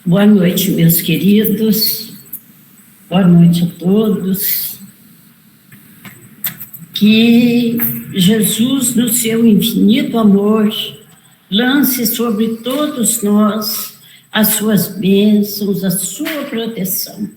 Boa noite, meus queridos. Boa noite a todos. Que Jesus, no seu infinito amor, lance sobre todos nós as suas bênçãos, a sua proteção.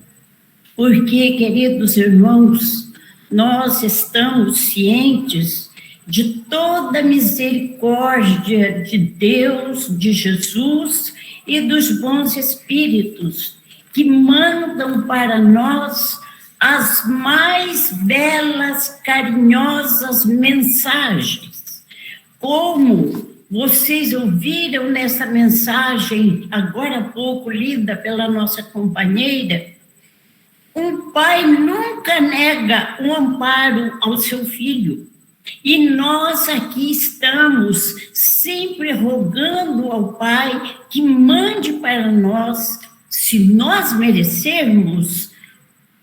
Porque, queridos irmãos, nós estamos cientes de toda a misericórdia de Deus, de Jesus e dos bons espíritos que mandam para nós as mais belas, carinhosas mensagens. Como vocês ouviram nessa mensagem, agora há pouco lida pela nossa companheira, um pai nunca nega um amparo ao seu filho. E nós aqui estamos sempre rogando ao Pai que mande para nós, se nós merecermos,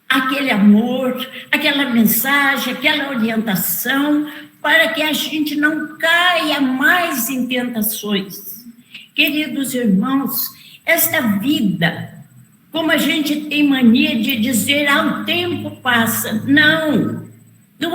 aquele amor, aquela mensagem, aquela orientação, para que a gente não caia mais em tentações. Queridos irmãos, esta vida, como a gente tem mania de dizer, o tempo passa. Não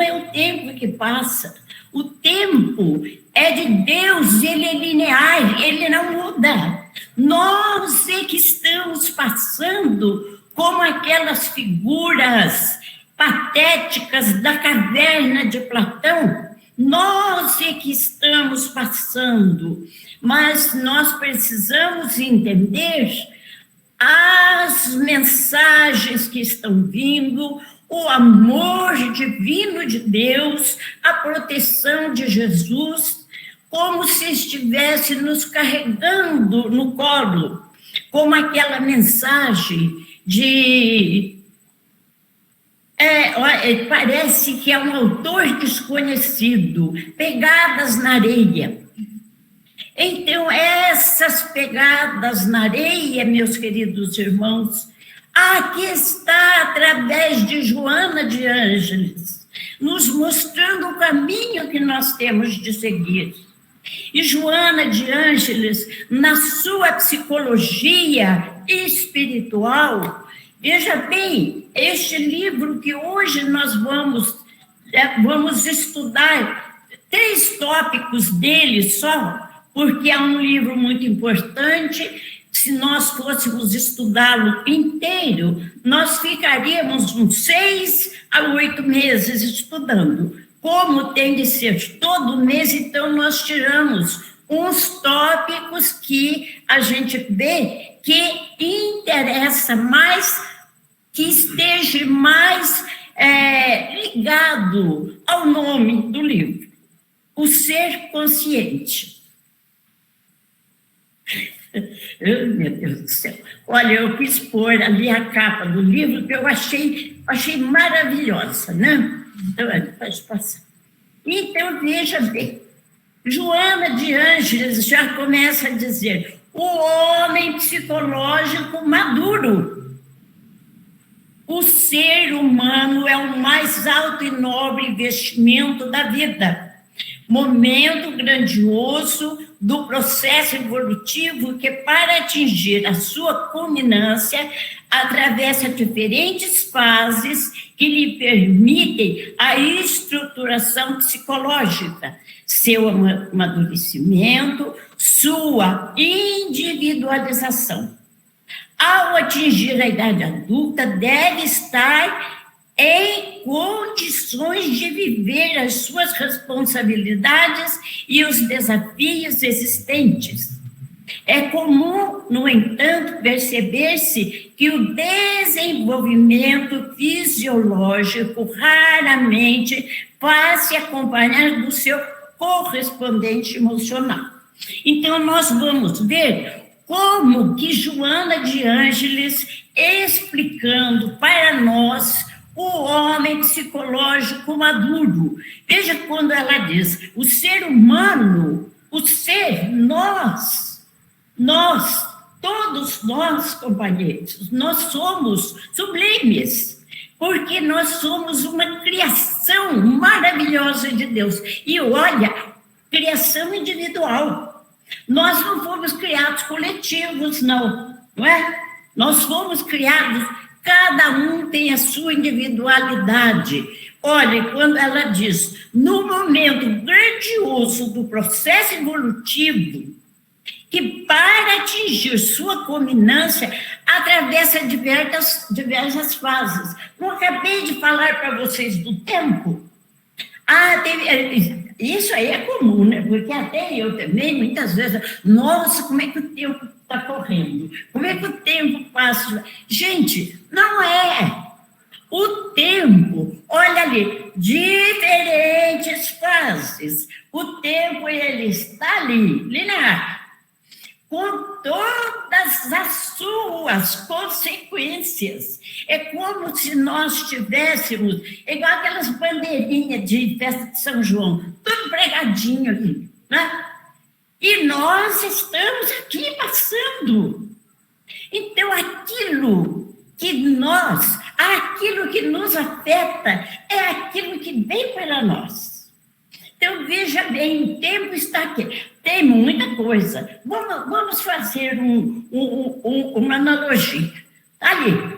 é o tempo que passa. O tempo é de Deus, ele é linear, ele não muda. Nós é que estamos passando como aquelas figuras patéticas da caverna de Platão. Nós é que estamos passando, mas nós precisamos entender as mensagens que estão vindo, o amor divino de Deus, a proteção de Jesus, como se estivesse nos carregando no colo, como aquela mensagem de... parece que é um autor desconhecido, pegadas na areia. Então, essas pegadas na areia, meus queridos irmãos, aqui está, através de Joana de Ângeles, nos mostrando o caminho que nós temos de seguir. E Joana de Ângeles, na sua psicologia espiritual, veja bem, este livro que hoje nós vamos estudar 3 tópicos dele só, porque é um livro muito importante. Se nós fôssemos estudá-lo inteiro, nós ficaríamos uns 6 a 8 meses estudando. Como tem de ser todo mês, então nós tiramos uns tópicos que a gente vê que interessa mais, que esteja mais ligado ao nome do livro, o ser consciente. Meu Deus do céu. Olha, eu quis pôr ali a capa do livro que eu achei maravilhosa, né? Então, pode passar. Então, veja bem, Joana de Ângeles já começa a dizer: o homem psicológico maduro. O ser humano é o mais alto e nobre investimento da vida. Momento grandioso do processo evolutivo que, para atingir a sua culminância, atravessa diferentes fases que lhe permitem a estruturação psicológica, seu amadurecimento, sua individualização. Ao atingir a idade adulta, deve estar em condições de viver as suas responsabilidades e os desafios existentes. É comum, no entanto, perceber-se que o desenvolvimento fisiológico raramente faz se acompanhar do seu correspondente emocional. Então, nós vamos ver como que Joana de Ângeles, explicando para nós o homem psicológico maduro. Veja quando ela diz, o ser humano, o ser, nós, todos nós, companheiros, nós somos sublimes, porque nós somos uma criação maravilhosa de Deus. E olha, criação individual. Nós não fomos criados coletivos, não. não é? Nós fomos criados, cada um tem a sua individualidade. Olha, quando ela diz, no momento grandioso do processo evolutivo, que para atingir sua culminância, atravessa diversas fases. Não acabei de falar para vocês do tempo? Isso aí é comum, né? Porque até eu também, muitas vezes, nossa, como é que o tempo está correndo? Como é que o tempo passa? Gente, não é. O tempo, olha ali, diferentes fases. O tempo, ele está ali, linear, com todas as suas consequências. É como se nós tivéssemos, igual aquelas bandeirinhas de festa de São João, tudo pregadinho ali, né? E nós estamos aqui passando. Então, aquilo que nos afeta é aquilo que vem para nós. Então, veja bem, o tempo está aqui. Tem muita coisa. Vamos fazer uma analogia. Ali,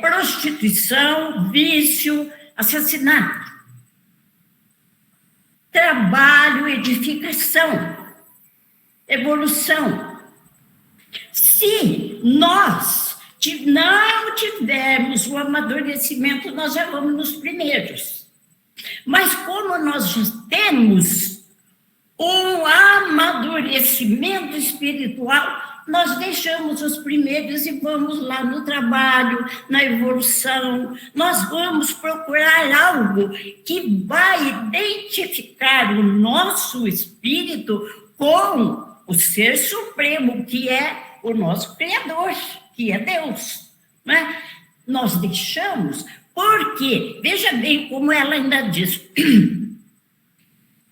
prostituição, vício, assassinato. Trabalho, edificação, evolução. Se nós não tivermos o amadurecimento, nós já vamos nos primeiros. Mas como nós já temos um amadurecimento espiritual, nós deixamos os primeiros e vamos lá no trabalho, na evolução. Nós vamos procurar algo que vai identificar o nosso espírito com o Ser Supremo, que é o nosso Criador, que é Deus. Né? Nós deixamos, porque, veja bem como ela ainda diz,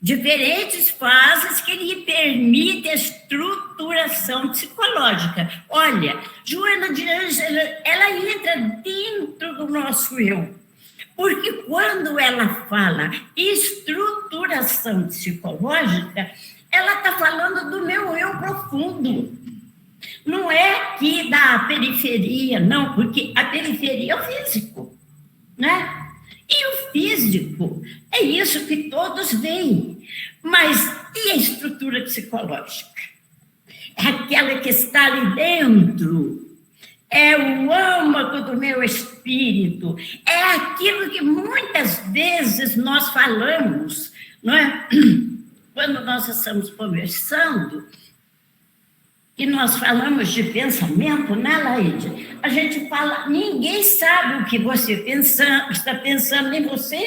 diferentes fases que lhe permitem a estruturação psicológica. Olha, Joana de Ângela, ela entra dentro do nosso eu, porque quando ela fala estruturação psicológica, ela está falando do meu eu profundo. Não é aqui da periferia, não, porque a periferia é o físico, né? E o físico é isso que todos veem. Mas e a estrutura psicológica? É aquela que está ali dentro. É o âmago do meu espírito. É aquilo que muitas vezes nós falamos, não é? Quando nós estamos conversando, e nós falamos de pensamento, né, Laíde? A gente fala, ninguém sabe o que você está pensando, nem você,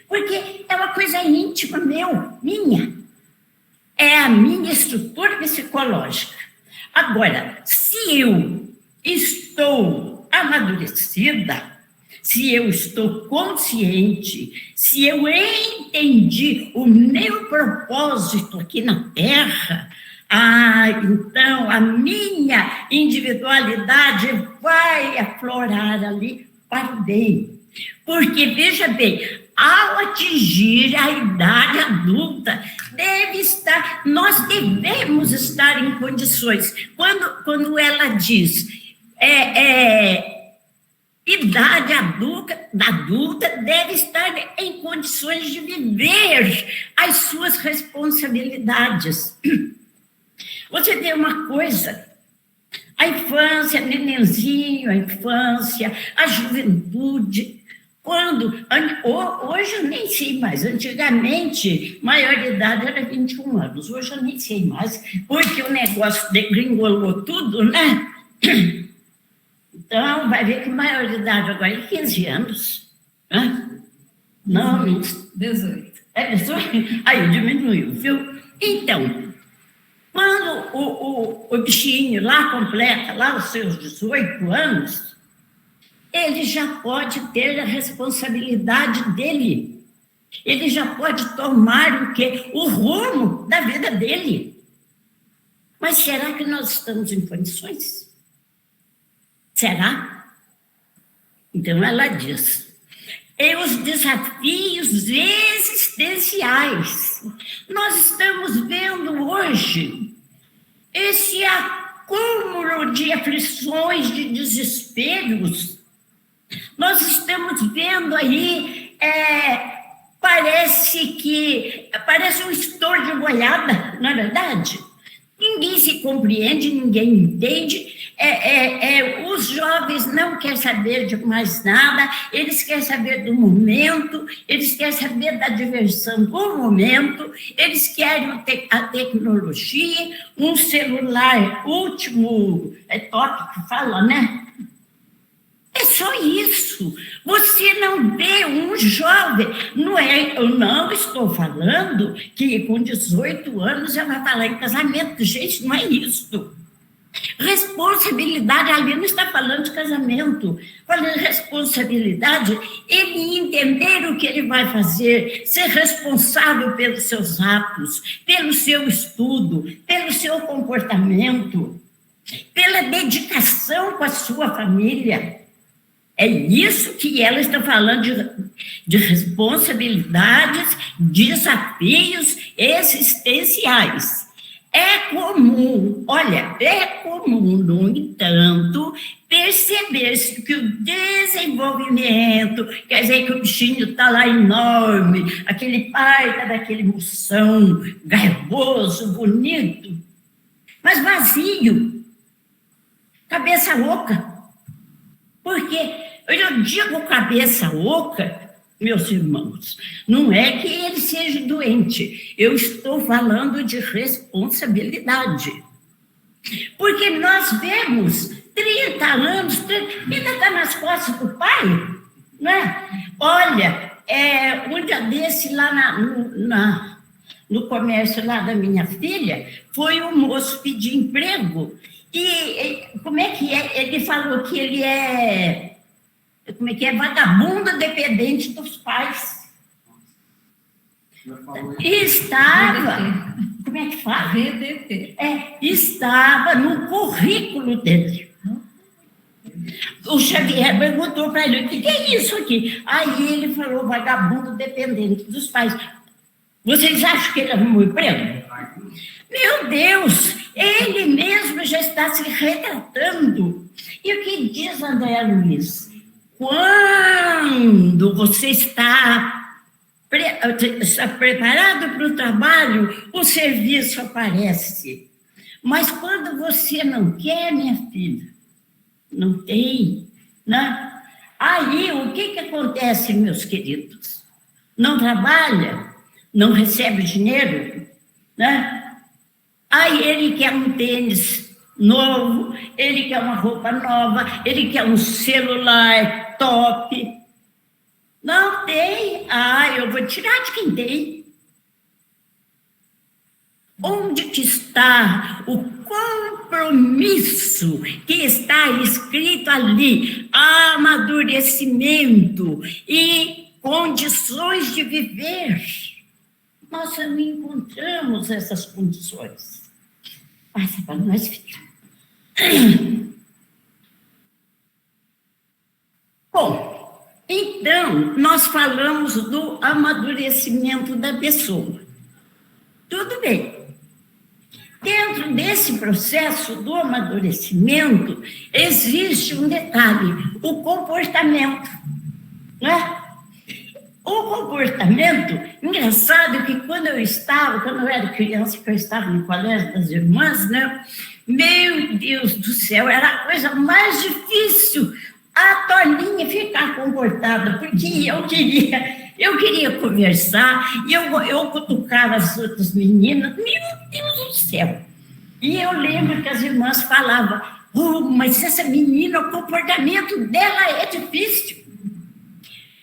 porque é uma coisa íntima minha. É a minha estrutura psicológica. Agora, se eu estou amadurecida, se eu estou consciente, se eu entendi o meu propósito aqui na Terra, então a minha individualidade vai aflorar ali para o bem. Porque, veja bem, ao atingir a idade adulta, nós devemos estar em condições. Quando ela diz idade adulta deve estar em condições de viver as suas responsabilidades. Você vê uma coisa, a infância, nenenzinho, a infância, a juventude, hoje eu nem sei mais, antigamente, maioridade era 21 anos, hoje eu nem sei mais, porque o negócio degringolou tudo, né? Então, vai ver que maioridade agora é 15 anos. Né? Não, 18. É 18? Aí diminuiu, viu? Então, quando o bichinho lá completa lá os seus 18 anos, ele já pode ter a responsabilidade dele. Ele já pode tomar o quê? O rumo da vida dele. Mas será que nós estamos em condições? Será? Então ela diz, e os desafios existenciais. Nós estamos vendo hoje esse cúmulo de aflições, de desesperos. Nós estamos vendo aí, parece um estouro de boiada, não é verdade? Ninguém se compreende, ninguém entende. Os jovens não querem saber de mais nada, eles querem saber do momento, eles querem saber da diversão do momento, eles querem a tecnologia, um celular último, top que fala, né? É só isso. Você não vê um jovem. Eu não estou falando que com 18 anos já vai falar em casamento. Gente, não é isso. Responsabilidade, ali não está falando de casamento. Falando de responsabilidade, ele entender o que ele vai fazer, ser responsável pelos seus atos, pelo seu estudo, pelo seu comportamento, pela dedicação com a sua família. É isso que ela está falando de responsabilidades, desafios existenciais. É comum, no entanto, perceber-se que o desenvolvimento, quer dizer que o bichinho está lá enorme, aquele pai está daquele moção garboso, bonito, mas vazio, cabeça oca. Porque eu digo cabeça oca, meus irmãos, não é que ele seja doente, eu estou falando de responsabilidade. Porque nós vemos 30 anos, ainda está nas costas do pai, né? Olha, um dia desse lá no comércio lá da minha filha, foi um moço pedir emprego. E como é que é? Ele falou que ele vagabundo dependente dos pais. E estava, como é que fala? VDT. Estava no currículo dele. O Xavier perguntou para ele, o que é isso aqui? Aí ele falou, vagabundo dependente dos pais. Vocês acham que ele arrumou emprego? Meu Deus, ele mesmo já está se retratando. E o que diz André Luiz? Quando você está preparado para o trabalho, o serviço aparece. Mas quando você não quer, minha filha, não tem, né? Aí, o que acontece, meus queridos? Não trabalha, não recebe dinheiro, né? Aí ele quer um tênis novo, ele quer uma roupa nova, ele quer um celular top. Não tem. Eu vou tirar de quem tem. Onde que está o compromisso que está escrito ali? Amadurecimento e condições de viver. Nós não encontramos essas condições. Passa para nós, filha. Bom, então, nós falamos do amadurecimento da pessoa. Tudo bem. Dentro desse processo do amadurecimento, existe um detalhe, o comportamento, né? O comportamento, engraçado que quando eu era criança, que eu estava no colégio das irmãs, né? Meu Deus do céu, era a coisa mais difícil a Toninha ficar comportada, porque eu queria conversar, e eu cutucava as outras meninas, meu Deus do céu. E eu lembro que as irmãs falavam, mas essa menina, o comportamento dela é difícil.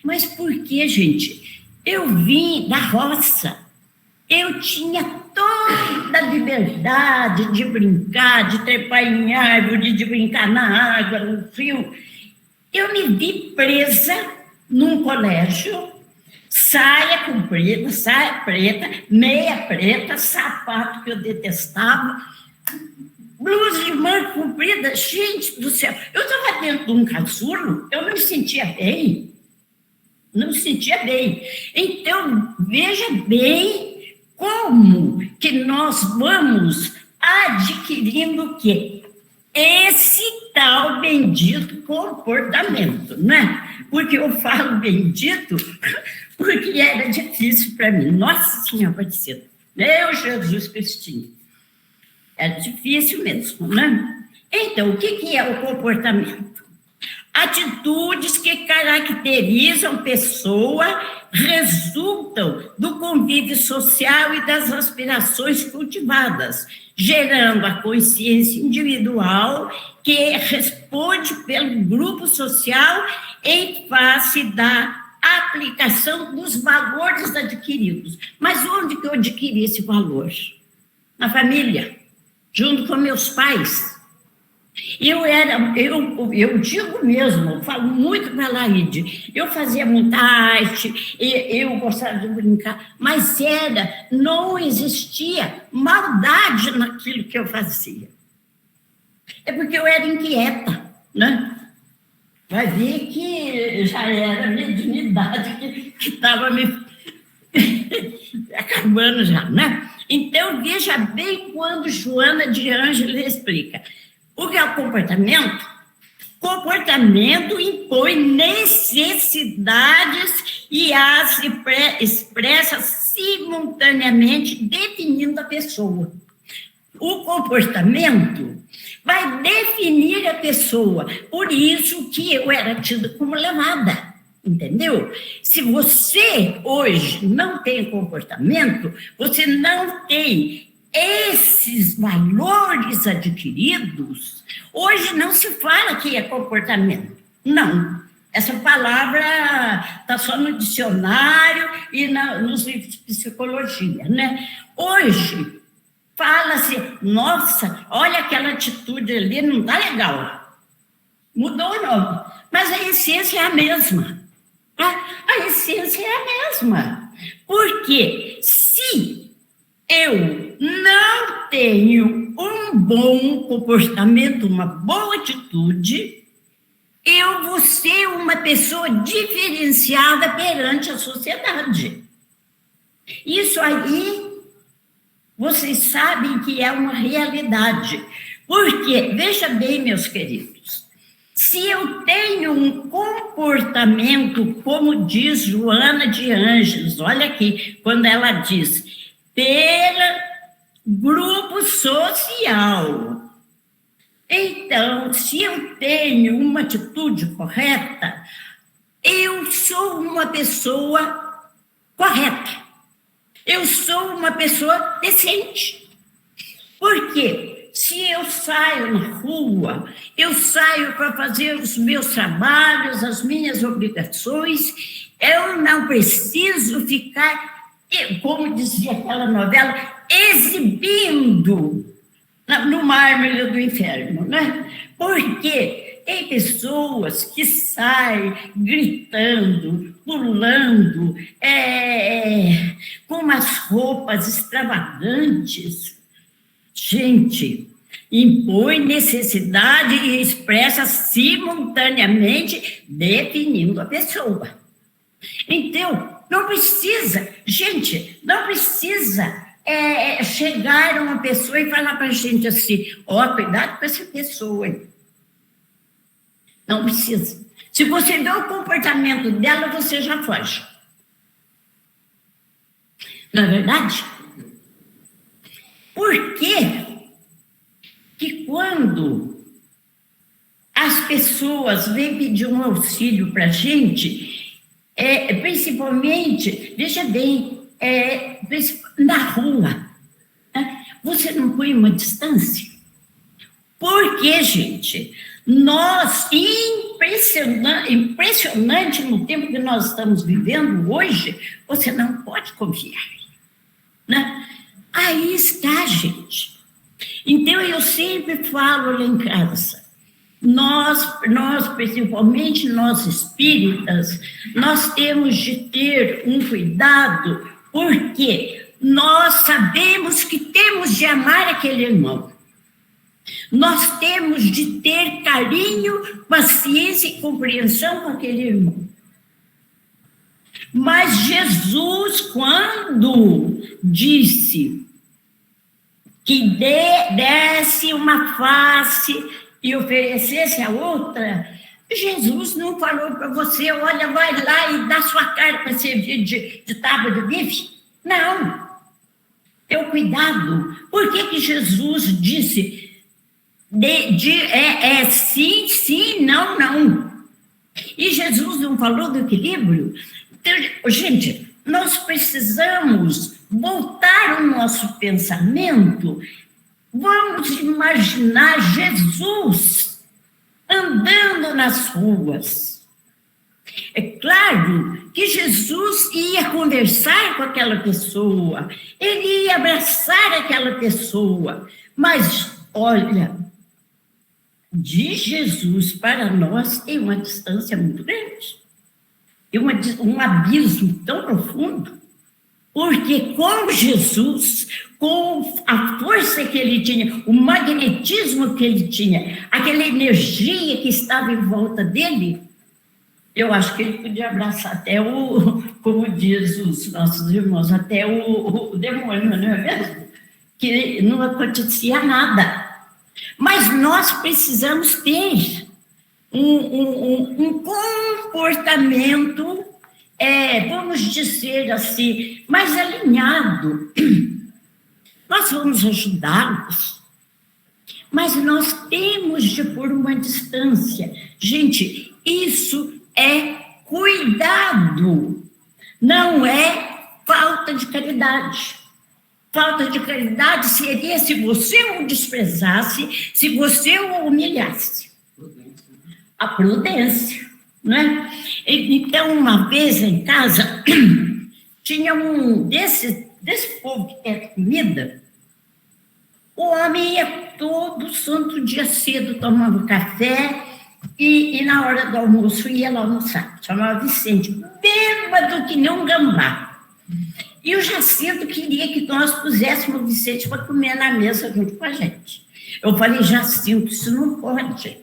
Mas por que, gente? Eu vim da roça, eu tinha toda a liberdade de brincar, de trepar em árvore, de brincar na água, no frio. Eu me vi presa num colégio, saia comprida, saia preta, meia preta, sapato que eu detestava, blusa de manga comprida. Gente do céu, eu estava dentro de um casulo, eu não me sentia bem. Não se sentia bem. Então, veja bem como que nós vamos adquirindo o quê? esse tal bendito comportamento, né? Porque eu falo bendito porque era difícil para mim. Nossa Senhora Aparecida, meu Jesus Cristinho. É difícil mesmo, né? Então, o que é o comportamento? Atitudes que caracterizam pessoa resultam do convívio social e das aspirações cultivadas, gerando a consciência individual que responde pelo grupo social em face da aplicação dos valores adquiridos. Mas onde que eu adquiri esse valor? Na família, junto com meus pais. Eu digo mesmo, eu falo muito com a Laide, eu fazia muita arte, eu gostava de brincar, mas não existia maldade naquilo que eu fazia. É porque eu era inquieta, né? Vai ver que já era a mediunidade que estava me acabando já, né? Então, veja bem quando Joana de Ângeles explica. O que é o comportamento? Comportamento impõe necessidades e as expressa simultaneamente, definindo a pessoa. O comportamento vai definir a pessoa, por isso que eu era tida como levada, entendeu? Se você hoje não tem comportamento, você não tem esses valores adquiridos, hoje não se fala que é comportamento. Não. Essa palavra está só no dicionário e nos livros de psicologia, né? Hoje, fala-se, nossa, olha aquela atitude ali, não está legal. Mudou o nome. Mas a essência é a mesma. A essência é a mesma. Porque se eu não tenho um bom comportamento, uma boa atitude, eu vou ser uma pessoa diferenciada perante a sociedade. Isso aí, vocês sabem que é uma realidade. Porque, veja bem, meus queridos, se eu tenho um comportamento, como diz Joana de Ângeles, olha aqui, quando ela diz, pelo grupo social. Então, se eu tenho uma atitude correta, eu sou uma pessoa correta. Eu sou uma pessoa decente. Por quê? Se eu saio na rua, eu saio para fazer os meus trabalhos, as minhas obrigações, eu não preciso ficar, como dizia aquela novela, exibindo no mármore do inferno, né? Porque tem pessoas que saem gritando, pulando, com umas roupas extravagantes. Gente, impõe necessidade e expressa simultaneamente, definindo a pessoa. Então, não precisa, gente, não precisa chegar a uma pessoa e falar para a gente assim, cuidado com essa pessoa. Hein? Não precisa. Se você vê o comportamento dela, você já foge. Não é verdade? Por quê? Que quando as pessoas vêm pedir um auxílio para a gente, principalmente, veja bem, na rua, né? Você não põe uma distância? Por quê, gente? Impressionante no tempo que nós estamos vivendo hoje, você não pode confiar, né? Aí está, gente. Então, eu sempre falo lá em casa, nós, principalmente nós espíritas, nós temos de ter um cuidado, porque nós sabemos que temos de amar aquele irmão. Nós temos de ter carinho, paciência e compreensão com aquele irmão. Mas Jesus, quando disse que desse uma face e oferecesse a outra, Jesus não falou para você, olha, vai lá e dá sua carne para servir de tábua de bife? Não. Teu cuidado. Por que Jesus disse sim, sim, não, não? E Jesus não falou do equilíbrio? Então, gente, nós precisamos voltar o nosso pensamento. Vamos imaginar Jesus andando nas ruas. É claro que Jesus ia conversar com aquela pessoa, ele ia abraçar aquela pessoa, mas, olha, de Jesus para nós tem uma distância muito grande, tem um abismo tão profundo, porque com Jesus, com a força que ele tinha, o magnetismo que ele tinha, aquela energia que estava em volta dele, eu acho que ele podia abraçar até como diz os nossos irmãos, até o demônio, não é mesmo? Que não acontecia nada. Mas nós precisamos ter um comportamento, vamos dizer assim, mais alinhado. Nós vamos ajudá-los, mas nós temos de pôr uma distância. Gente, isso é cuidado, não é falta de caridade. Falta de caridade seria se você o desprezasse, se você o humilhasse. A prudência, né? Então, uma vez em casa, tinha um desse povo que quer comida, o homem ia todo santo dia cedo, tomava café, e na hora do almoço ia lá almoçar. Chamava Vicente, bêbado que nem um gambá. E o Jacinto queria que nós puséssemos o Vicente para comer na mesa junto com a gente. Eu falei, Jacinto, isso não pode.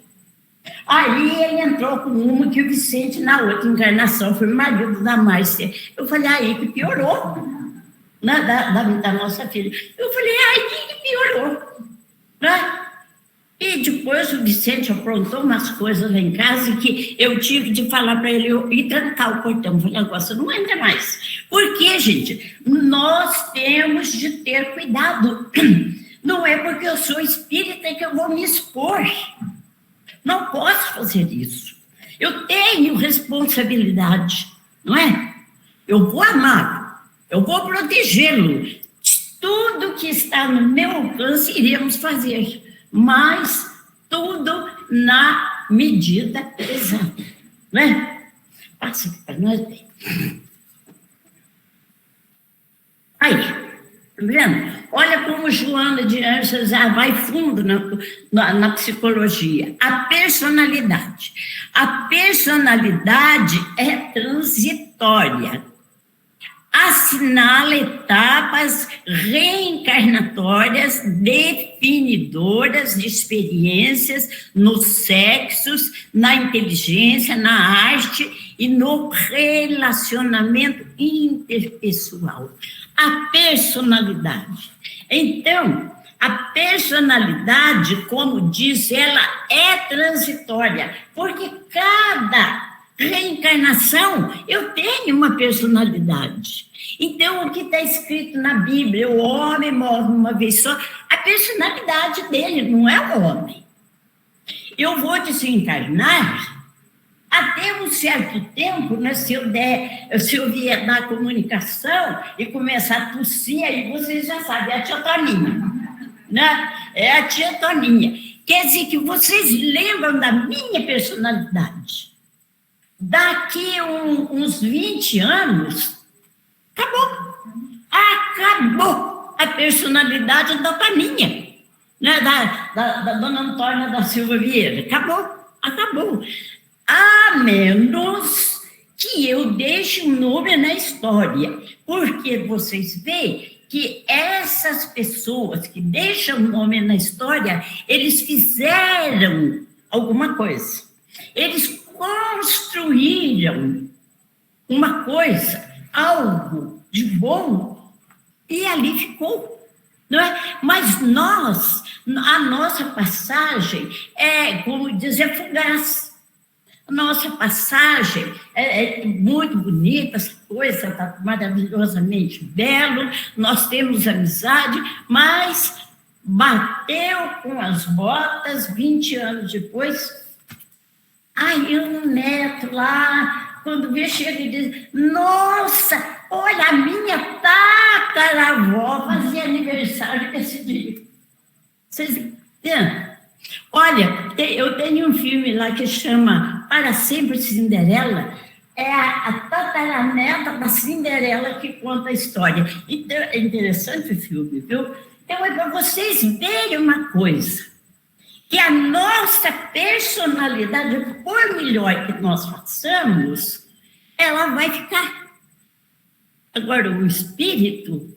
Aí ele entrou com uma que o Vicente, na outra encarnação, foi marido da Márcia. Eu falei, aí que piorou, né, da nossa filha. Eu falei, aí que piorou, né? E depois o Vicente aprontou umas coisas lá em casa que eu tive de falar para ele ir trancar o portão. Eu falei, agora você não entra mais. Por quê, gente? Nós temos de ter cuidado. Não é porque eu sou espírita que eu vou me expor. Não posso fazer isso. Eu tenho responsabilidade, não é? Eu vou amá-lo, eu vou protegê-lo. Tudo que está no meu alcance iremos fazer. Mas tudo na medida exata, não é? Passa aqui para nós bem. Aí, tá vendo? Olha como Joana de Anjos já vai fundo na psicologia. A personalidade. A personalidade é transitória. Assinala etapas reencarnatórias definidoras de experiências nos sexos, na inteligência, na arte e no relacionamento interpessoal. A personalidade. Então, a personalidade, como diz, ela é transitória, porque cada reencarnação, eu tenho uma personalidade. Então, o que está escrito na Bíblia, o homem morre uma vez só, a personalidade dele não é o homem. Eu vou desencarnar até um certo tempo, né, se eu vier dar comunicação e começar a tossir, aí vocês já sabem, é a tia Toninha, né? É a tia Toninha. Quer dizer que vocês lembram da minha personalidade. Daqui uns 20 anos, acabou a personalidade da Toninha, né? da dona Antônia da Silva Vieira, acabou. A menos que eu deixe um nome na história, porque vocês veem que essas pessoas que deixam um nome na história, eles fizeram alguma coisa, eles construíram uma coisa, algo de bom, e ali ficou, não é? Mas nós A nossa passagem é, como diz, é fugaz. A nossa passagem é muito bonita, essa coisa está maravilhosamente belo, nós temos amizade, mas bateu com as botas 20 anos depois. Aí um neto lá, quando vê, chega e diz, nossa, olha, a minha tataravó fazia aniversário esse dia. Vocês entendem? Olha, eu tenho um filme lá que chama Para Sempre Cinderela, é a tataraneta da Cinderela que conta a história. Então, é interessante o filme, viu? Então, é para vocês verem uma coisa, que a nossa personalidade, por melhor que nós façamos, ela vai ficar. Agora, o espírito,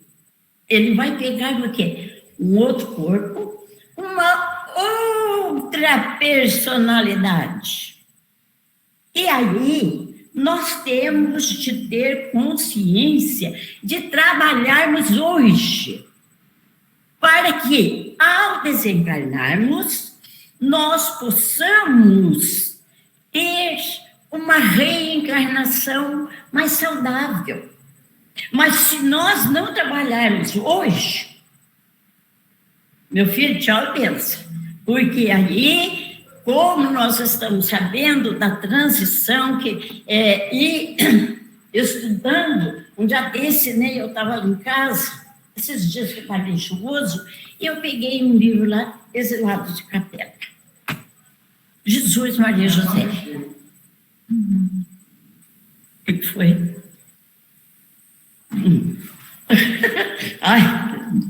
ele vai pegar o quê? Um outro corpo, uma outra personalidade. E aí, nós temos de ter consciência de trabalharmos hoje, para que, ao desencarnarmos, nós possamos ter uma reencarnação mais saudável. Mas se nós não trabalharmos hoje, meu filho, tchau, pensa. Porque aí, como nós estamos sabendo da transição, e estudando, um dia desse, né, eu estava em casa, esses dias que estava chuvoso, e eu peguei um livro lá, Exilados de Capela. Jesus, Maria, José. O que foi? Ai,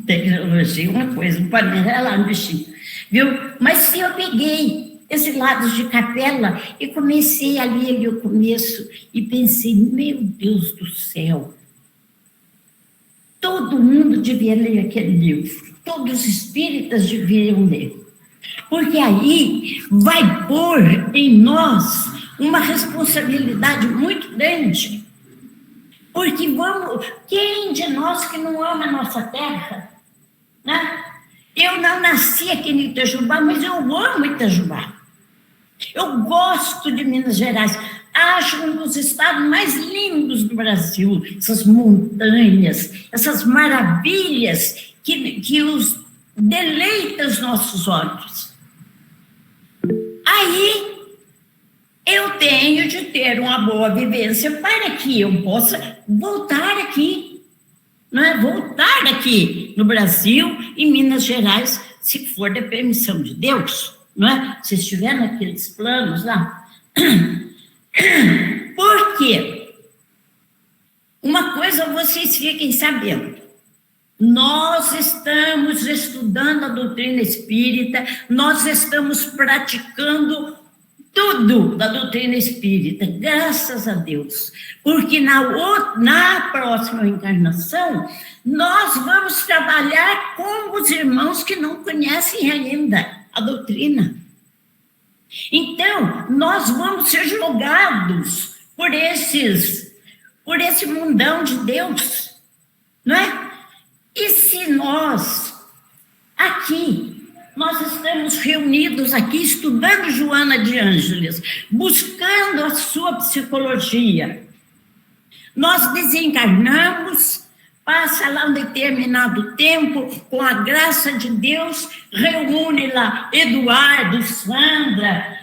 tecnologia, uma coisa, não pode me lá no bichinho, viu? Mas se eu peguei Exilados de Capela e comecei a ler ali o começo e pensei, meu Deus do céu, todo mundo devia ler aquele livro, todos os espíritas deviam ler, porque aí vai pôr em nós uma responsabilidade muito grande. Porque quem de nós que não ama a nossa terra, né? Eu não nasci aqui em Itajubá, mas eu amo Itajubá. Eu gosto de Minas Gerais. Acho um dos estados mais lindos do Brasil. Essas montanhas, essas maravilhas que os deleitam os nossos olhos. Aí, eu tenho de ter uma boa vivência para que eu possa voltar aqui, não é? Voltar aqui no Brasil, em Minas Gerais, se for da permissão de Deus, não é? Se estiver naqueles planos lá. Por quê? Uma coisa vocês fiquem sabendo. Nós estamos estudando a doutrina espírita, nós estamos praticando tudo da doutrina espírita, graças a Deus, porque na próxima encarnação, nós vamos trabalhar com os irmãos que não conhecem ainda a doutrina. Então, nós vamos ser jogados por esse mundão de Deus, não é? E se nós, aqui, nós estamos reunidos aqui, estudando Joana de Ângeles, buscando a sua psicologia. Nós desencarnamos, passa lá um determinado tempo, com a graça de Deus, reúne lá Eduardo, Sandra,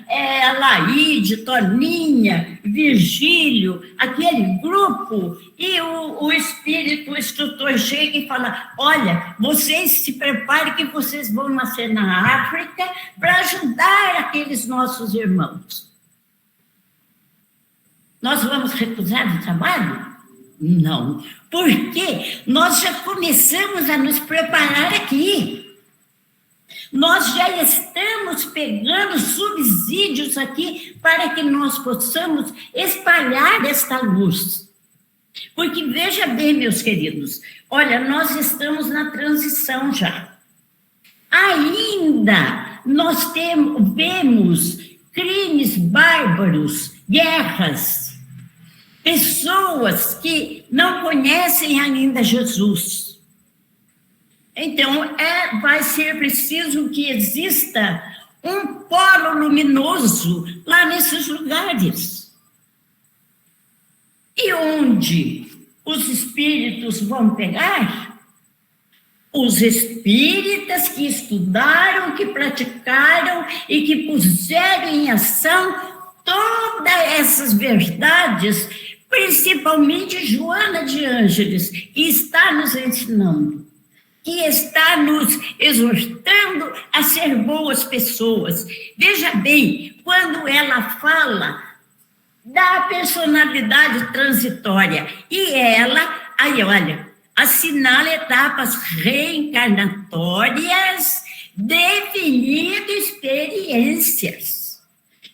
Laíde, Toninha, Virgílio, aquele grupo, e o espírito, o instrutor chega e fala, olha, vocês se preparem que vocês vão nascer na África para ajudar aqueles nossos irmãos. Nós vamos recusar o trabalho? Não, porque nós já começamos a nos preparar aqui. Nós já estamos pegando subsídios aqui para que nós possamos espalhar esta luz. Porque veja bem, meus queridos, olha, nós estamos na transição já. Ainda nós vemos crimes bárbaros, guerras, pessoas que não conhecem ainda Jesus. Então, vai ser preciso que exista um polo luminoso lá nesses lugares. E onde os espíritos vão pegar? Os espíritas que estudaram, que praticaram e que puseram em ação todas essas verdades, principalmente Joana de Ângeles, que está nos ensinando, que está nos exortando a ser boas pessoas. Veja bem, quando ela fala da personalidade transitória, e ela, aí olha, assinala etapas reencarnatórias, definindo experiências.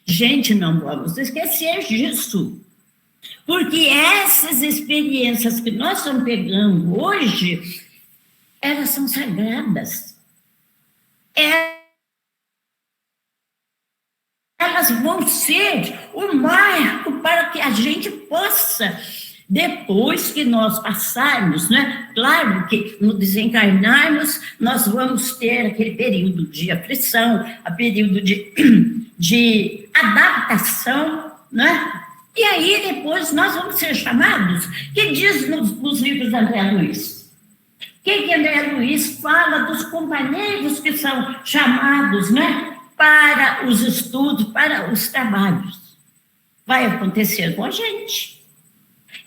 Gente, não vamos esquecer disso. Porque essas experiências que nós estamos pegando hoje, elas são sagradas. Elas vão ser o marco para que a gente possa, depois que nós passarmos, né? Claro que no desencarnarmos, nós vamos ter aquele período de aflição, a período de adaptação, né? E aí, depois, nós vamos ser chamados, que diz nos livros de André Luiz. O que André Luiz fala dos companheiros que são chamados, né, para os estudos, para os trabalhos? Vai acontecer com a gente.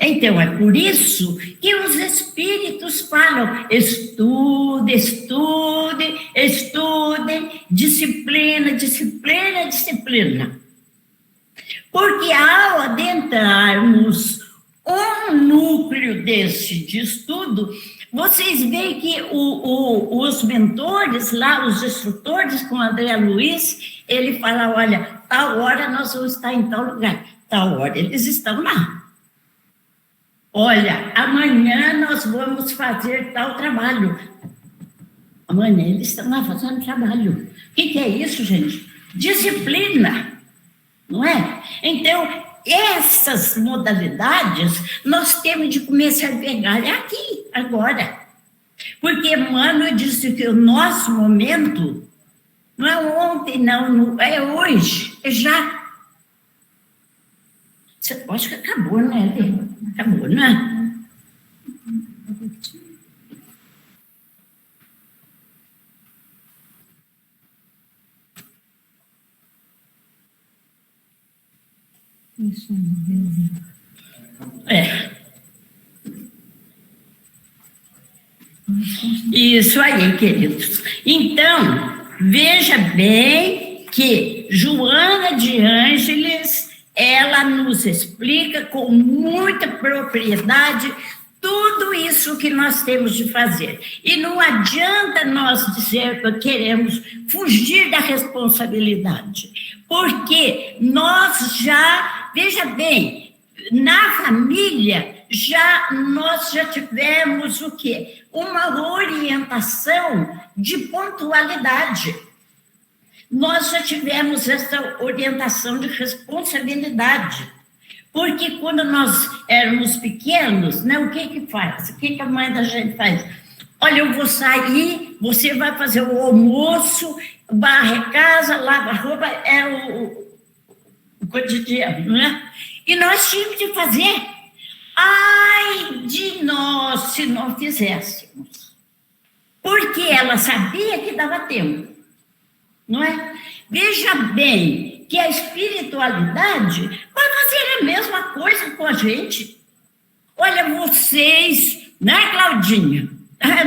Então, é por isso que os espíritos falam: estudem, estudem, estudem, disciplina, disciplina, disciplina. Porque ao adentrarmos um núcleo desse de estudo, vocês veem que os mentores lá, os instrutores, com André Luiz, ele fala: olha, tal hora nós vamos estar em tal lugar, tal hora eles estão lá. Olha, amanhã nós vamos fazer tal trabalho. Amanhã eles estão lá fazendo trabalho. O que é isso, gente? Disciplina. Não é? Então, essas modalidades nós temos de começar a pegar aqui, agora. Porque Emmanuel disse que o nosso momento não é ontem, não, é hoje, é já. Você acha que acabou, né? Acabou, né? Isso aí, queridos. Então, veja bem que Joana de Ângeles, ela nos explica com muita propriedade tudo isso que nós temos de fazer. E não adianta nós dizer que queremos fugir da responsabilidade, porque nós já, veja bem, na família, nós já tivemos o quê? Uma orientação de pontualidade. Nós já tivemos essa orientação de responsabilidade. Porque quando nós éramos pequenos, né, o que faz? O que a mãe da gente faz? Olha, eu vou sair, você vai fazer o almoço, varre a casa, lava a roupa, é o cotidiano, né? E nós tínhamos de fazer. Ai de nós se não fizéssemos. Porque ela sabia que dava tempo, não é? Veja bem que a espiritualidade vai fazer a mesma coisa com a gente. Olha, vocês, né, Claudinha?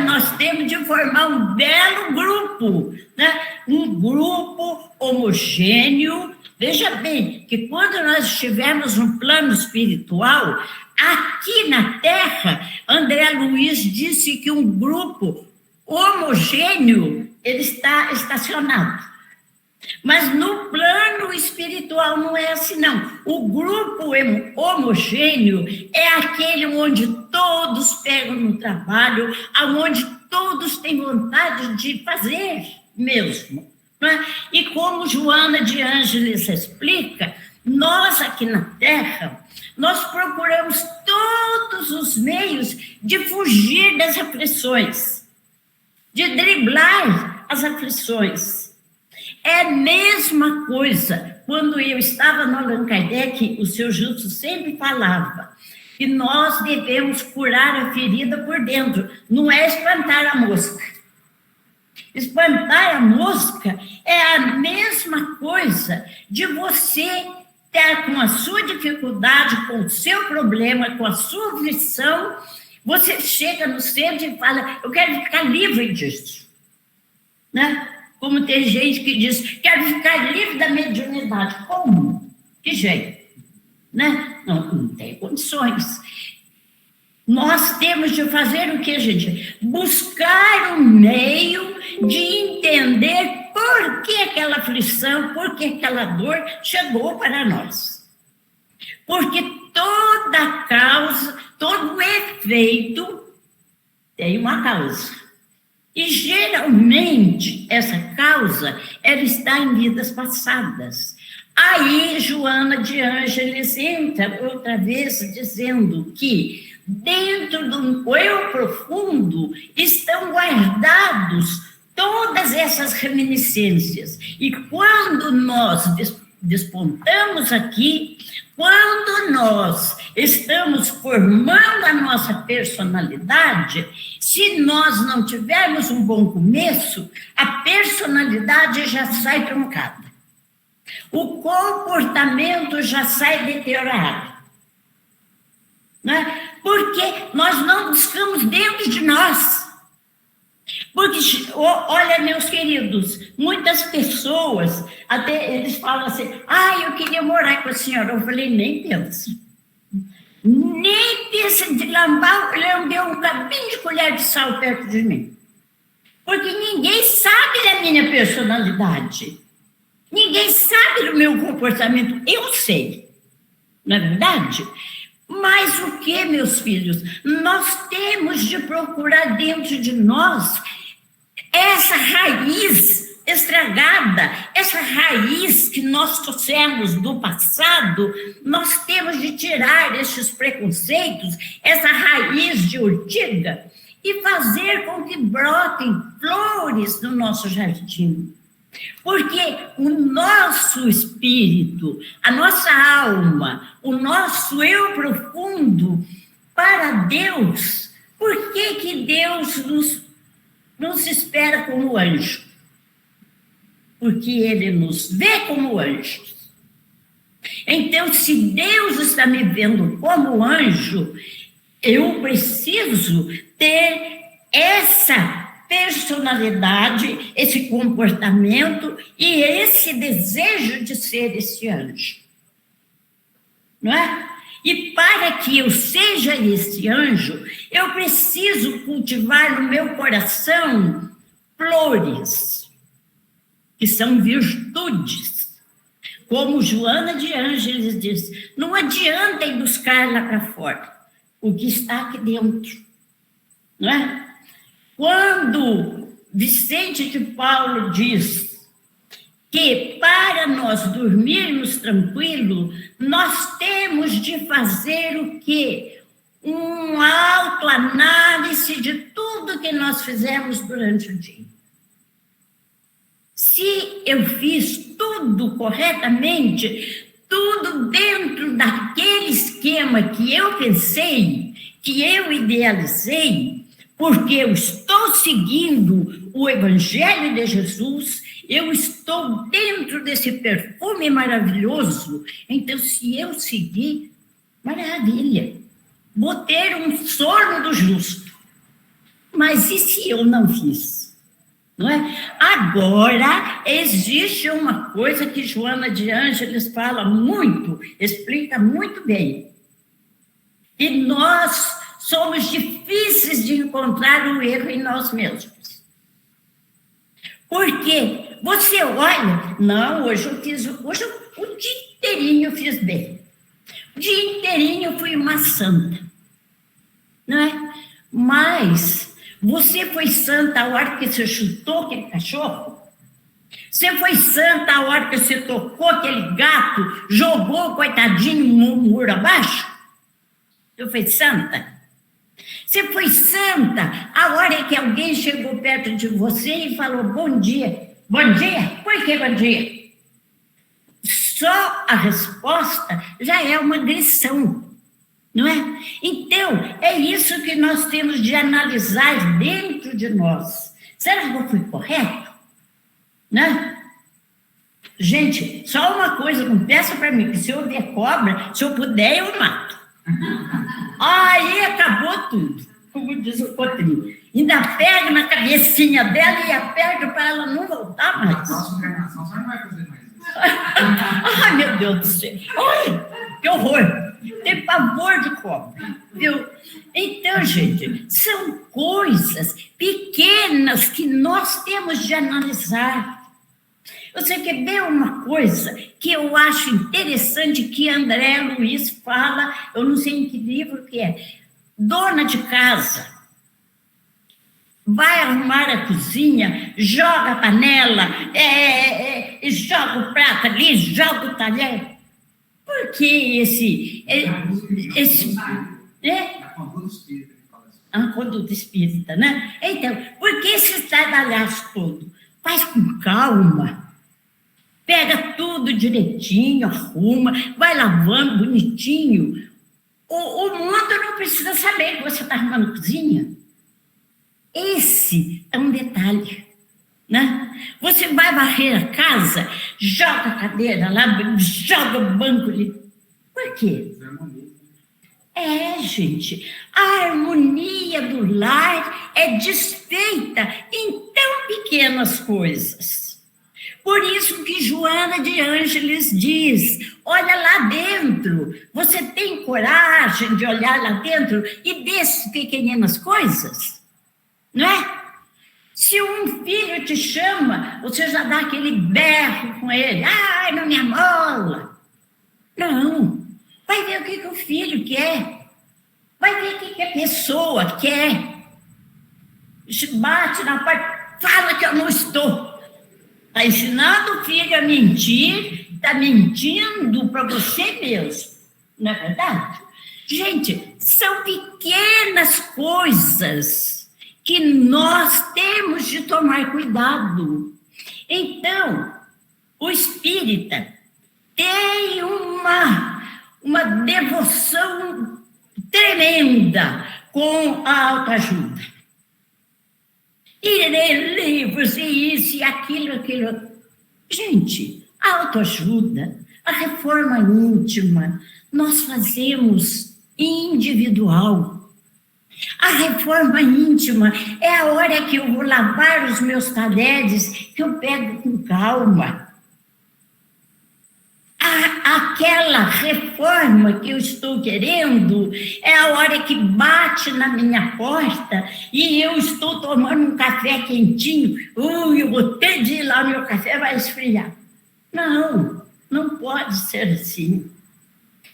Nós temos de formar um belo grupo, né? Um grupo homogêneo. Veja bem que quando nós estivermos no plano espiritual, aqui na Terra, André Luiz disse que um grupo homogêneo, ele está estacionado. Mas no plano espiritual não é assim, não. O grupo homogêneo é aquele onde todos pegam no trabalho, onde todos têm vontade de fazer mesmo. Né? E como Joana de Ângeles explica, nós aqui na Terra, nós procuramos todos os meios de fugir das aflições, de driblar as aflições. É a mesma coisa. Quando eu estava no Allan Kardec, o seu Justo sempre falava que nós devemos curar a ferida por dentro, não é espantar a mosca. Espantar a mosca é a mesma coisa de você estar com a sua dificuldade, com o seu problema, com a sua aflição, você chega no centro e fala, eu quero ficar livre disso. Né? Como tem gente que diz, quero ficar livre da mediunidade. Como? Que jeito? Né? Não tem condições. Nós temos de fazer o que, gente? Buscar um meio de entender por que aquela aflição, por que aquela dor chegou para nós. Porque toda causa, todo efeito tem uma causa. E, geralmente, essa causa, ela está em vidas passadas. Aí, Joana de Ângeles entra outra vez dizendo que dentro do eu profundo estão guardados todas essas reminiscências. E quando nós despontamos aqui, quando nós estamos formando a nossa personalidade, se nós não tivermos um bom começo, a personalidade já sai truncada. O comportamento já sai deteriorado. Né? Porque nós não buscamos dentro de nós. Porque, olha, meus queridos, muitas pessoas, até eles falam assim, eu queria morar com a senhora. Eu falei, nem pensa. Nem pensa de lamber um cabinho de colher de sal perto de mim. Porque ninguém sabe da minha personalidade. Ninguém sabe do meu comportamento. Eu sei, não é verdade? Mas o que, meus filhos? Nós temos de procurar dentro de nós essa raiz estragada, essa raiz que nós trouxemos do passado. Nós temos de tirar esses preconceitos, essa raiz de urtiga e fazer com que brotem flores no nosso jardim. Porque o nosso espírito, a nossa alma, o nosso eu profundo, para Deus, por que Deus nos espera como anjo? Porque Ele nos vê como anjos. Então, se Deus está me vendo como anjo, eu preciso ter essa personalidade, esse comportamento e esse desejo de ser esse anjo. Não é? E para que eu seja esse anjo, eu preciso cultivar no meu coração flores, que são virtudes. Como Joana de Ângeles diz, não adianta ir buscar lá para fora o que está aqui dentro. Não é? Quando Vicente de Paulo diz que para nós dormirmos tranquilo, nós temos de fazer o quê? Uma autoanálise de tudo que nós fizemos durante o dia. Se eu fiz tudo corretamente, tudo dentro daquele esquema que eu pensei, que eu idealizei, porque eu estou seguindo o Evangelho de Jesus, eu estou dentro desse perfume maravilhoso, então se eu seguir, maravilha, vou ter um sono do justo. Mas e se eu não fiz? Não é? Agora, existe uma coisa que Joana de Ângeles fala muito, explica muito bem. E nós somos difíceis de encontrar o erro em nós mesmos. Porque você olha, não, hoje o dia inteirinho eu fiz bem. O dia inteirinho eu fui uma santa. Não é? Mas você foi santa a hora que você chutou aquele cachorro? Você foi santa a hora que você tocou aquele gato, jogou, coitadinho, um muro abaixo? Você foi santa? Você foi santa a hora que alguém chegou perto de você e falou bom dia. Bom dia? Por que bom dia? Só a resposta já é uma agressão, não é? Então, é isso que nós temos de analisar dentro de nós. Será que eu fui correto? Né? Gente, só uma coisa, não peça para mim, que se eu ver cobra, se eu puder, eu mato. Aí acabou tudo, como diz o Cotrim. Ainda pega na cabecinha dela e aperta para ela não voltar mais. Na próxima encarnação, você não vai fazer mais isso. Ai, meu Deus do céu. Ai, que horror. Tem pavor de cobra, viu? Então, gente, são coisas pequenas que nós temos de analisar. Você quer ver uma coisa que eu acho interessante que André Luiz fala, eu não sei em que livro que é. Dona de casa vai arrumar a cozinha, joga a panela, joga o prato ali, joga o talher. Por que esse uma conduta espírita, né? Então, por que esse estardalhaço todo? Faz com calma. Pega tudo direitinho, arruma, vai lavando bonitinho. O mundo não precisa saber que você está arrumando cozinha. Esse é um detalhe, né? Você vai varrer a casa, joga a cadeira lá, joga o banco ali. Por quê? Gente, a harmonia do lar é desfeita em tão pequenas coisas. Por isso que Joana de Ângeles diz, olha lá dentro, você tem coragem de olhar lá dentro e dessas pequeninas coisas, não é? Se um filho te chama, você já dá aquele berro com ele, ai, não me amola. Não, vai ver o que o filho quer, vai ver o que a pessoa quer. Bate na porta, fala que eu não estou. Está ensinando o filho a mentir, está mentindo para você mesmo, não é verdade? Gente, são pequenas coisas que nós temos de tomar cuidado. Então, o espírita tem uma devoção tremenda com a autoajuda. E ler livros, e isso, e aquilo. Gente, a autoajuda, a reforma íntima, nós fazemos individual. A reforma íntima é a hora que eu vou lavar os meus talheres, que eu pego com calma. Aquela reforma que eu estou querendo é a hora que bate na minha porta e eu estou tomando um café quentinho. Eu vou ter de ir lá, meu café vai esfriar. Não, não pode ser assim.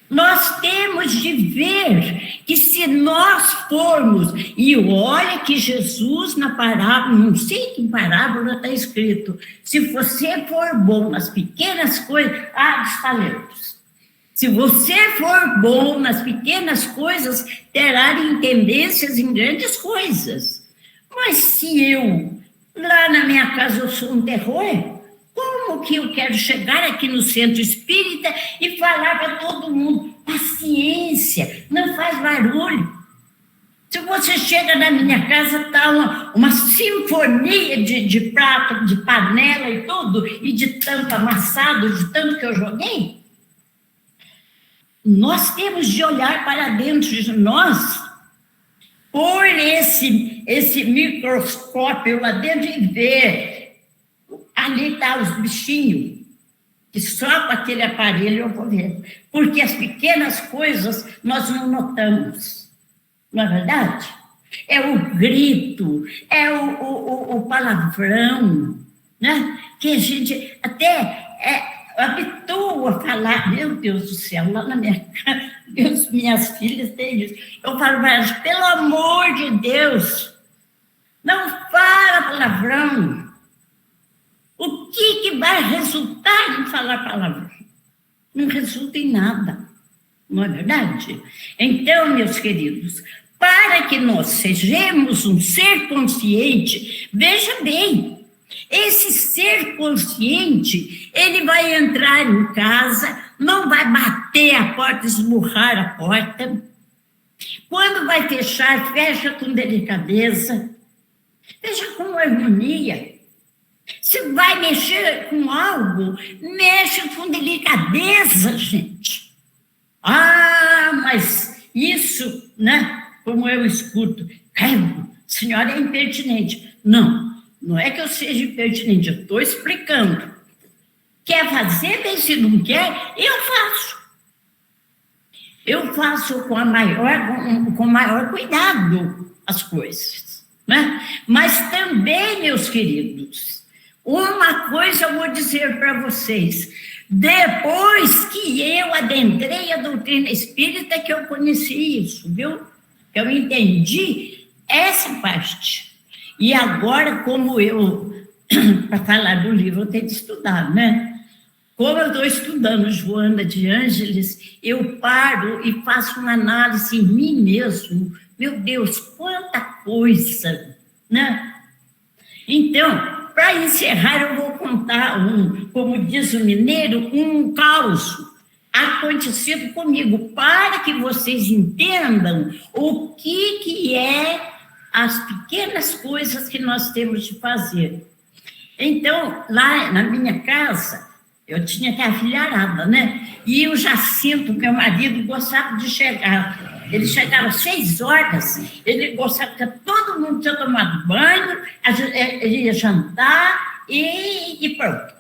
Nós temos de ver que se nós formos, e olha que Jesus na parábola, não sei que parábola está escrito, se você for bom nas pequenas coisas, dos talentos. Se você for bom nas pequenas coisas, terá intendências em grandes coisas. Mas se eu, lá na minha casa, eu sou um terror, como que eu quero chegar aqui no centro espírita e falar para todo mundo, paciência, não faz barulho. Se você chega na minha casa, está uma sinfonia de prato, de panela e tudo, e de tanto amassado, de tanto que eu joguei. Nós temos de olhar para dentro de nós, pôr esse microscópio lá dentro e ver. Ali estão os bichinhos, que só com aquele aparelho eu vou ver. Porque as pequenas coisas nós não notamos, não é verdade? É o grito, é o palavrão, né? Que a gente até habitua a falar. Meu Deus do céu, lá na minha casa, minhas filhas têm isso. Eu falo para elas, pelo amor de Deus, não fala palavrão. O que vai resultar em falar palavrão? Não resulta em nada, não é verdade? Então, meus queridos, para que nós sejamos um ser consciente. Veja bem, esse ser consciente, ele vai entrar em casa, não vai bater a porta, esmurrar a porta. Quando vai fechar, fecha com delicadeza, fecha com harmonia. Se vai mexer com algo, mexe com delicadeza, gente. Ah, mas isso, né? Como eu escuto, a senhora é impertinente. Não, não é que eu seja impertinente, eu estou explicando. Quer fazer, bem, se não quer, eu faço. Eu faço com maior cuidado as coisas, né? Mas também, meus queridos, uma coisa eu vou dizer para vocês. Depois que eu adentrei a doutrina espírita, que eu conheci isso, viu? Eu entendi essa parte. E agora, como para falar do livro, eu tenho que estudar, né? Como eu estou estudando Joana de Ângeles, eu paro e faço uma análise em mim mesmo. Meu Deus, quanta coisa, né? Então, para encerrar, eu vou contar como diz o mineiro, um caos acontecido comigo, para que vocês entendam o que é as pequenas coisas que nós temos de fazer. Então, lá na minha casa, eu tinha que afilharada, né? E o Jacinto, meu marido, gostava de chegar. Ele chegava às 6 horas, ele gostava que todo mundo tinha tomado banho, ele ia jantar e pronto.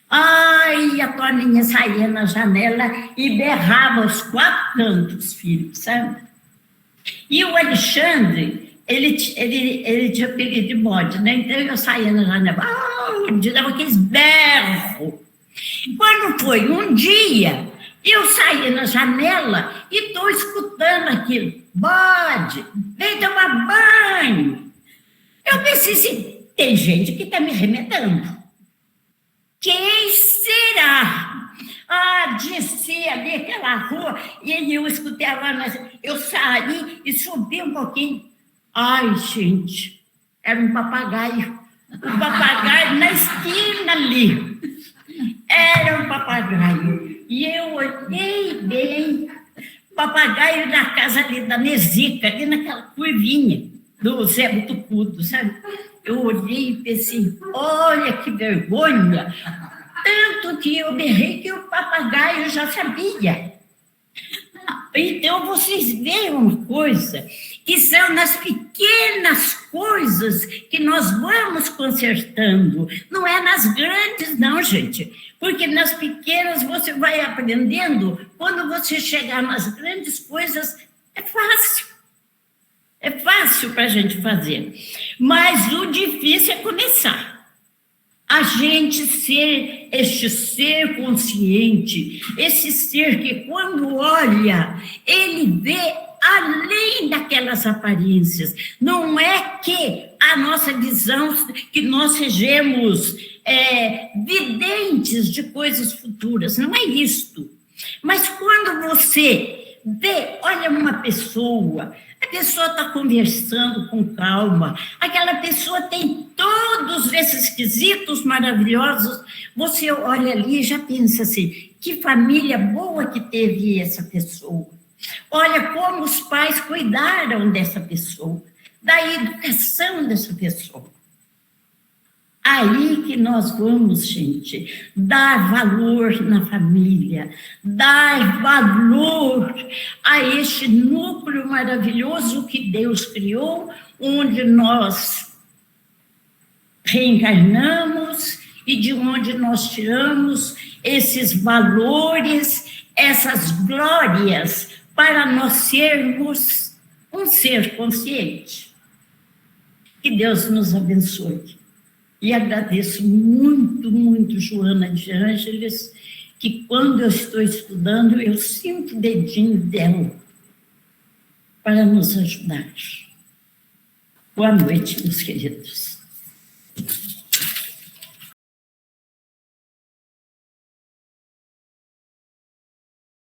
Ai, a Toninha saía na janela e berrava os 4 cantos, filho, sabe? E o Alexandre, ele tinha apelido de bode, né? Então eu saía na janela, dava aqueles berros. Quando foi um dia, eu saí na janela e estou escutando aquilo. Bode, vem tomar banho. Eu pensei assim, tem gente que está me remedando. Quem será? Ah, desci ali aquela rua e eu escutei a voz, eu saí e subi um pouquinho. Ai, gente, era um papagaio. Um papagaio na esquina ali. Era um papagaio. E eu olhei bem, papagaio na casa ali da Nezica, ali naquela curvinha do Zé Butucudo, sabe? Eu olhei e pensei, olha que vergonha. Tanto que eu berrei que o papagaio já sabia. Então, vocês veem uma coisa, que são nas pequenas coisas que nós vamos consertando. Não é nas grandes, não, gente. Porque nas pequenas você vai aprendendo. Quando você chegar nas grandes coisas, é fácil. É fácil para a gente fazer. Mas o difícil é começar. A gente ser este ser consciente, esse ser que quando olha, ele vê além daquelas aparências. Não é que a nossa visão, que nós sejamos videntes de coisas futuras, não é isto. Mas quando você vê, olha uma pessoa, a pessoa está conversando com calma, aquela pessoa tem todos esses quesitos maravilhosos, você olha ali e já pensa assim, que família boa que teve essa pessoa. Olha como os pais cuidaram dessa pessoa, da educação dessa pessoa. Aí que nós vamos, gente, dar valor na família, dar valor a este núcleo maravilhoso que Deus criou, onde nós reencarnamos e de onde nós tiramos esses valores, essas glórias, para nós sermos um ser consciente. Que Deus nos abençoe. E agradeço muito, muito, Joana de Ângeles, que quando eu estou estudando, eu sinto o dedinho dela para nos ajudar. Boa noite, meus queridos.